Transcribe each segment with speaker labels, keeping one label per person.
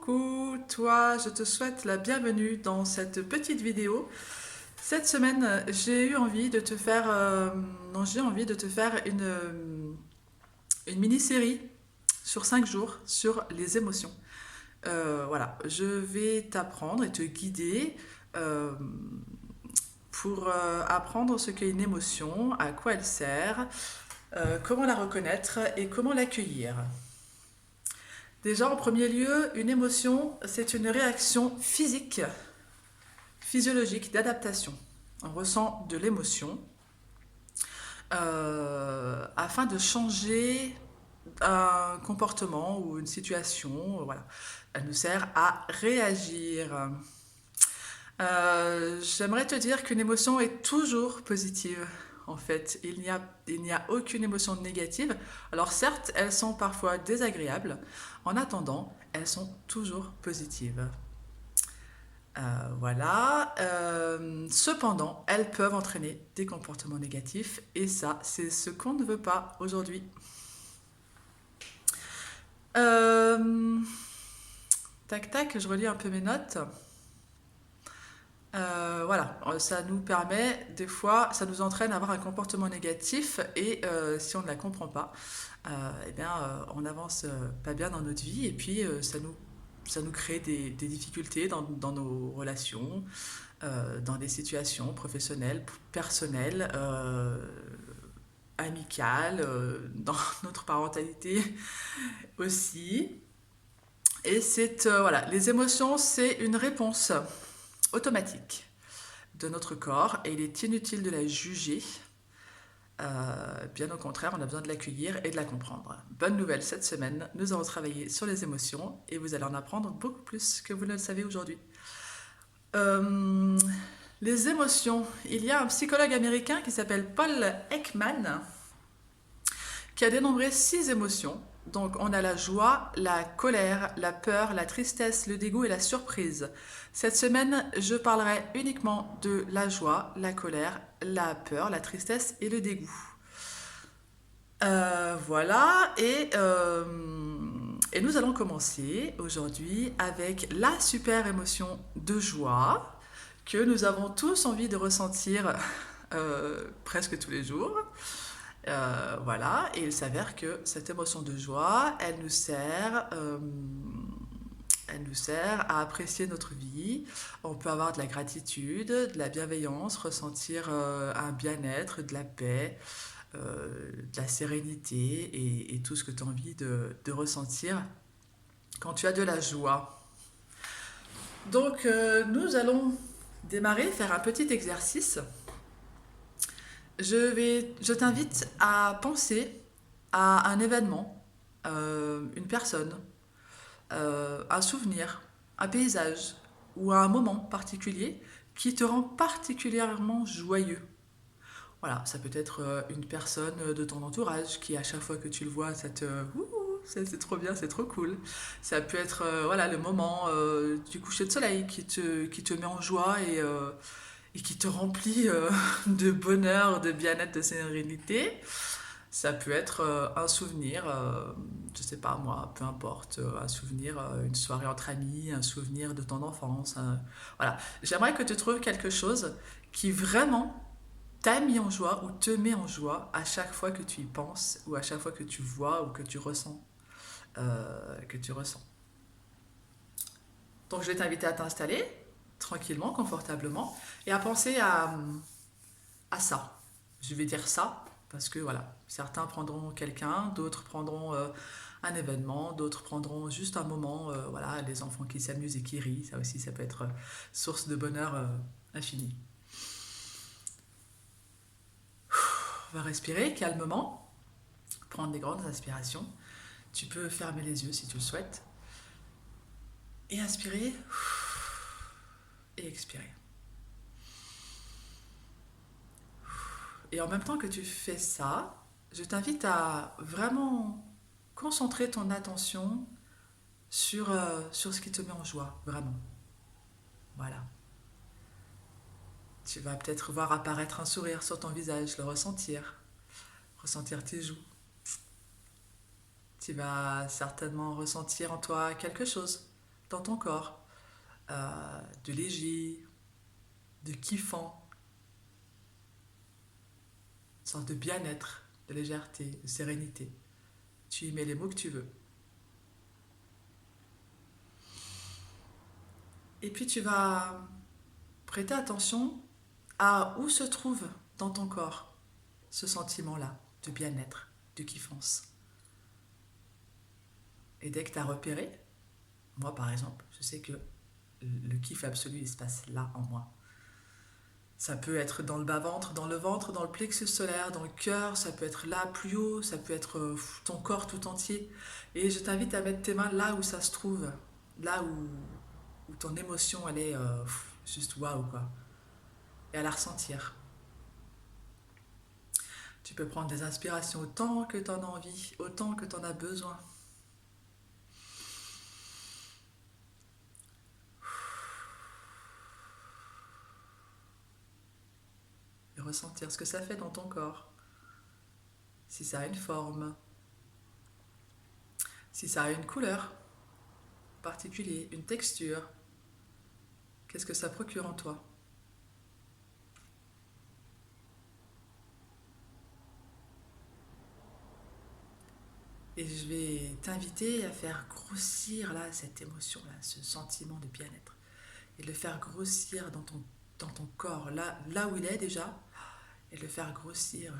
Speaker 1: Coucou, toi, je te souhaite la bienvenue dans cette petite vidéo. Cette semaine, j'ai eu envie de te faire, non, j'ai envie de te faire une mini-série sur 5 jours sur les émotions. Voilà, je vais t'apprendre et te guider euh, pour apprendre ce qu'est une émotion, à quoi elle sert, comment la reconnaître et comment l'accueillir. Déjà, en premier lieu, une émotion, c'est une réaction physique, physiologique, d'adaptation. On ressent de l'émotion afin de changer un comportement ou une situation. Voilà. Elle nous sert à réagir. J'aimerais te dire qu'une émotion est toujours positive. En fait, il n'y a aucune émotion négative. Alors certes, elles sont parfois désagréables. En attendant, elles sont toujours positives. Voilà. Cependant, elles peuvent entraîner des comportements négatifs et ça, c'est ce qu'on ne veut pas aujourd'hui. Euh, Tac tac, je relis un peu mes notes. Voilà, ça nous permet, des fois, ça nous entraîne à avoir un comportement négatif et si on ne la comprend pas, eh bien, on n'avance pas bien dans notre vie et puis ça nous crée des difficultés dans nos relations, dans des situations professionnelles, personnelles, amicales, dans notre parentalité aussi. Et c'est, voilà, les émotions, c'est une réponse automatique de notre corps et il est inutile de la juger. Bien au contraire, on a besoin de l'accueillir et de la comprendre. Bonne nouvelle, cette semaine, nous allons travailler sur les émotions et vous allez en apprendre beaucoup plus que vous ne le savez aujourd'hui. Euh, les émotions, il y a un psychologue américain qui s'appelle Paul Ekman qui a dénombré 6 émotions. Donc on a la joie, la colère, la peur, la tristesse, le dégoût et la surprise. Cette semaine, je parlerai uniquement de la joie, la colère, la peur, la tristesse et le dégoût. Voilà, et nous allons commencer aujourd'hui avec la super émotion de joie que nous avons tous envie de ressentir presque tous les jours. Voilà, et il s'avère que cette émotion de joie, elle nous sert à apprécier notre vie. On peut avoir de la gratitude, de la bienveillance, ressentir un bien-être, de la paix, de la sérénité et tout ce que tu as envie de ressentir quand tu as de la joie. Donc, nous allons démarrer, faire un petit exercice. Je t'invite à penser à un événement, une personne, un souvenir, un paysage ou à un moment particulier qui te rend particulièrement joyeux. Voilà, ça peut être une personne de ton entourage qui, à chaque fois que tu le vois, ça te... c'est trop bien, c'est trop cool. Ça peut être voilà, le moment du coucher de soleil qui te met en joie et qui te remplit de bonheur, de bien-être, de sérénité. Ça peut être un souvenir, je sais pas moi, peu importe, un souvenir, une soirée entre amis, un souvenir de ton enfance. Voilà. J'aimerais que tu trouves quelque chose qui vraiment t'a mis en joie ou te met en joie à chaque fois que tu y penses ou à chaque fois que tu vois ou que tu ressens. Que tu ressens. Donc je vais t'inviter à t'installer tranquillement, confortablement et à penser à ça. Je vais dire ça parce que voilà, certains prendront quelqu'un, d'autres prendront un événement, d'autres prendront juste un moment, voilà, les enfants qui s'amusent et qui rient, ça aussi ça peut être source de bonheur infini. On va respirer calmement, prendre des grandes inspirations. Tu peux fermer les yeux si tu le souhaites et inspirer et expirer. Et en même temps que tu fais ça, je t'invite à vraiment concentrer ton attention sur ce qui te met en joie, vraiment. Voilà. Tu vas peut-être voir apparaître un sourire sur ton visage, le ressentir, ressentir tes joues. Tu vas certainement ressentir en toi quelque chose, dans ton corps, de léger, de kiffant, une sorte de bien-être, de légèreté, de sérénité. Tu y mets les mots que tu veux. Et puis tu vas prêter attention à où se trouve dans ton corps ce sentiment-là de bien-être, de kiffance. Et dès que tu as repéré, moi par exemple, je sais que le kiff absolu, il se passe là en moi. Ça peut être dans le bas-ventre, dans le ventre, dans le plexus solaire, dans le cœur, ça peut être là plus haut, ça peut être ton corps tout entier. Et je t'invite à mettre tes mains là où ça se trouve, là où ton émotion, elle est juste waouh quoi. Et à la ressentir. Tu peux prendre des inspirations autant que tu en as envie, autant que tu en as besoin. Et ressentir ce que ça fait dans ton corps. Si ça a une forme, si ça a une couleur particulière, une texture, qu'est-ce que ça procure en toi? Et je vais t'inviter à faire grossir là cette émotion-là, ce sentiment de bien-être. Et de le faire grossir dans ton corps, là où il est déjà, et de le faire grossir.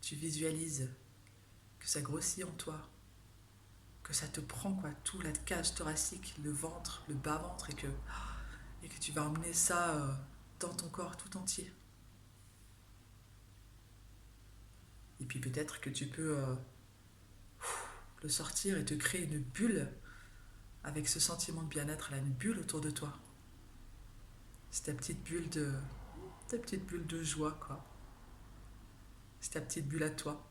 Speaker 1: Tu visualises que ça grossit en toi, que ça te prend quoi, tout la cage thoracique, le ventre, le bas-ventre, et que tu vas emmener ça dans ton corps tout entier. Et puis peut-être que tu peux le sortir et te créer une bulle avec ce sentiment de bien-être, là, une bulle autour de toi. C'est ta petite bulle de joie, quoi. C'est ta petite bulle à toi.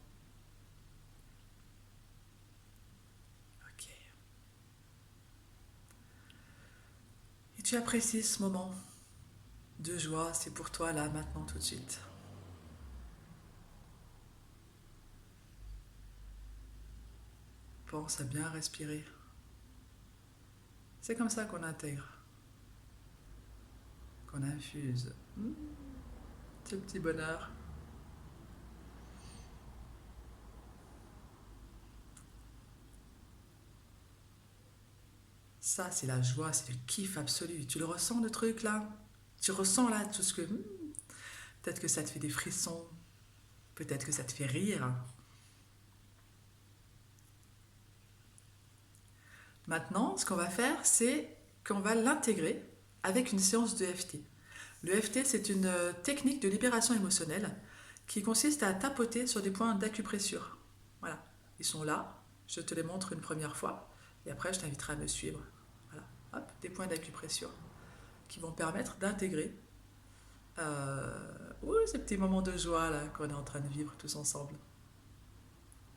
Speaker 1: Ok. Et tu apprécies ce moment de joie, c'est pour toi là, maintenant, tout de suite. Pense à bien respirer. C'est comme ça qu'on intègre, qu'on infuse ce petit bonheur. Ça, c'est la joie, c'est le kiff absolu. Tu le ressens, le truc là? Tu ressens là tout ce que... peut-être que ça te fait des frissons, peut-être que ça te fait rire. Maintenant, ce qu'on va faire, c'est qu'on va l'intégrer avec une séance de FT. Le FT, c'est une technique de libération émotionnelle qui consiste à tapoter sur des points d'acupressure. Voilà, ils sont là, je te les montre une première fois, et après je t'inviterai à me suivre. Voilà, hop, des points d'acupressure qui vont permettre d'intégrer ces petits moments de joie là qu'on est en train de vivre tous ensemble.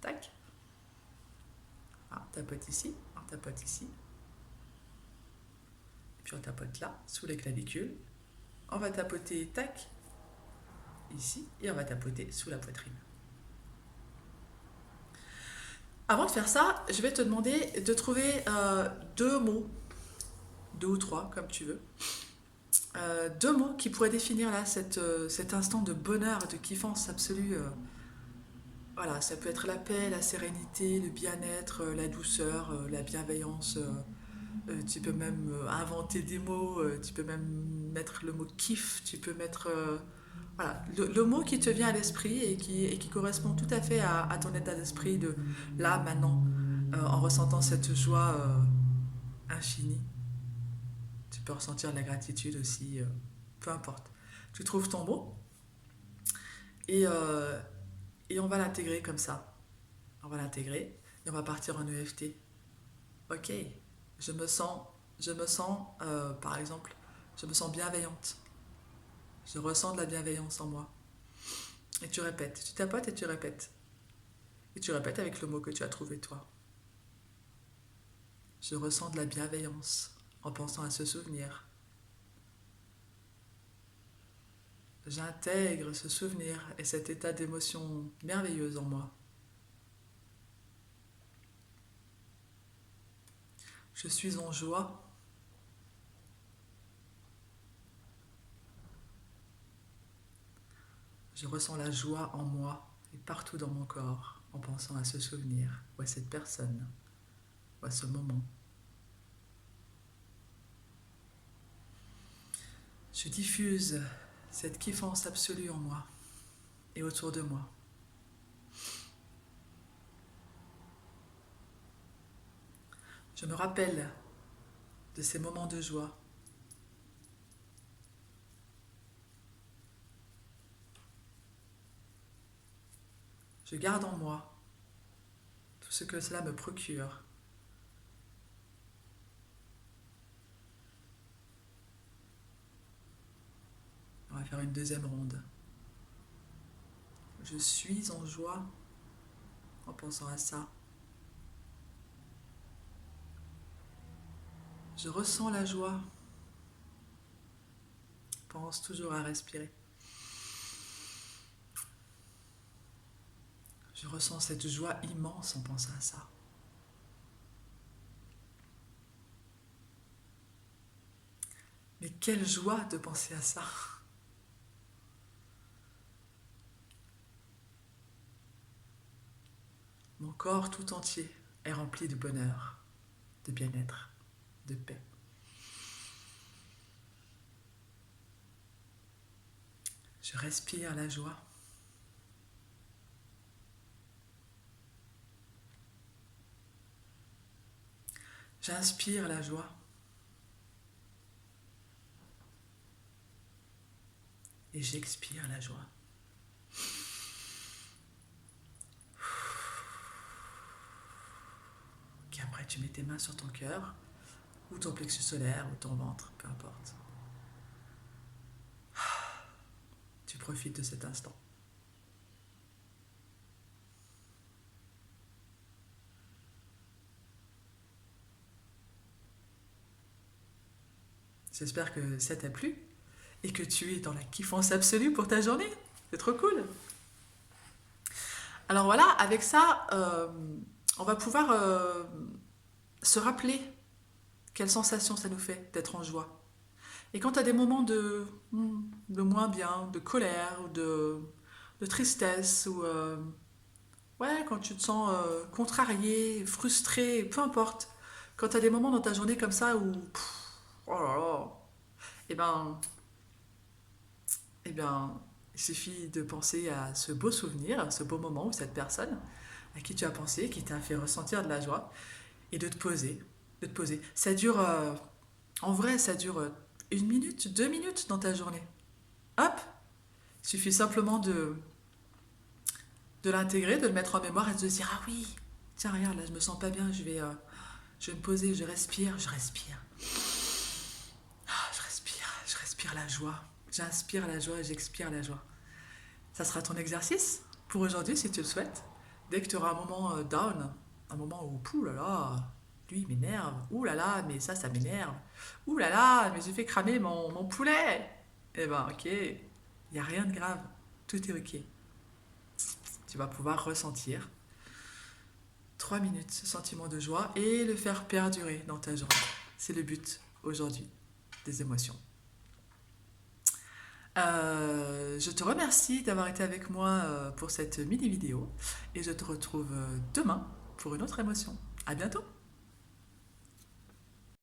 Speaker 1: Tac, on tapote ici, et puis on tapote là, sous les clavicules. On va tapoter, tac, ici, et on va tapoter sous la poitrine. Avant de faire ça, je vais te demander de trouver deux mots, deux ou trois, comme tu veux, deux mots qui pourraient définir là cet instant de bonheur, de kiffance absolue. Voilà, ça peut être la paix, la sérénité, le bien-être, la douceur, la bienveillance. Tu peux même inventer des mots, tu peux même mettre le mot kiff, tu peux mettre voilà, le mot qui te vient à l'esprit et qui correspond tout à fait à ton état d'esprit de là, maintenant, en ressentant cette joie infinie. Tu peux ressentir de la gratitude aussi, peu importe. Tu trouves ton mot et, euh, et on va l'intégrer comme ça. On va l'intégrer et on va partir en EFT. Ok, je me sens par exemple, je me sens bienveillante. Je ressens de la bienveillance en moi. Et tu répètes, tu tapotes et tu répètes. Et tu répètes avec le mot que tu as trouvé toi. Je ressens de la bienveillance en pensant à ce souvenir. J'intègre ce souvenir et cet état d'émotion merveilleuse en moi. Je suis en joie. Je ressens la joie en moi et partout dans mon corps en pensant à ce souvenir ou à cette personne ou à ce moment. Je diffuse cette kiffance absolue en moi et autour de moi. Je me rappelle de ces moments de joie. Je garde en moi tout ce que cela me procure. On va faire une deuxième ronde. Je suis en joie en pensant à ça. Je ressens la joie. Pense toujours à respirer. Je ressens cette joie immense en pensant à ça. Mais quelle joie de penser à ça! Mon corps tout entier est rempli de bonheur, de bien-être, de paix. Je respire la joie. J'inspire la joie. Et j'expire la joie. Et après, tu mets tes mains sur ton cœur, ou ton plexus solaire, ou ton ventre, peu importe. Tu profites de cet instant. J'espère que ça t'a plu et que tu es dans la kiffance absolue pour ta journée. C'est trop cool. Alors voilà, avec ça, on va pouvoir se rappeler quelle sensation ça nous fait d'être en joie. Et quand tu as des moments de moins bien, de colère ou de tristesse, ou ouais, quand tu te sens contrarié, frustré, peu importe, quand tu as des moments dans ta journée comme ça où, oh là là, eh ben, eh bien, il suffit de penser à ce beau souvenir, à ce beau moment où cette personne à qui tu as pensé, qui t'a fait ressentir de la joie, et de te poser, de te poser. Ça dure, en vrai, ça dure 1 minute, 2 minutes dans ta journée. Hop, il suffit simplement de l'intégrer, de le mettre en mémoire et de se dire, ah oui, tiens, regarde, là, je me sens pas bien, je vais me poser, je respire, je respire la joie. J'inspire la joie et j'expire la joie. Ça sera ton exercice pour aujourd'hui si tu le souhaites. Dès que tu auras un moment down, un moment où, pouh là là, lui il m'énerve, ouh là là, mais ça m'énerve, ouh là là, mais j'ai fait cramer mon poulet. Eh ben ok, il n'y a rien de grave, tout est ok. Tu vas pouvoir ressentir 3 minutes ce sentiment de joie et le faire perdurer dans ta journée. C'est le but aujourd'hui des émotions. Je te remercie d'avoir été avec moi pour cette mini vidéo et je te retrouve demain pour une autre émotion. À bientôt!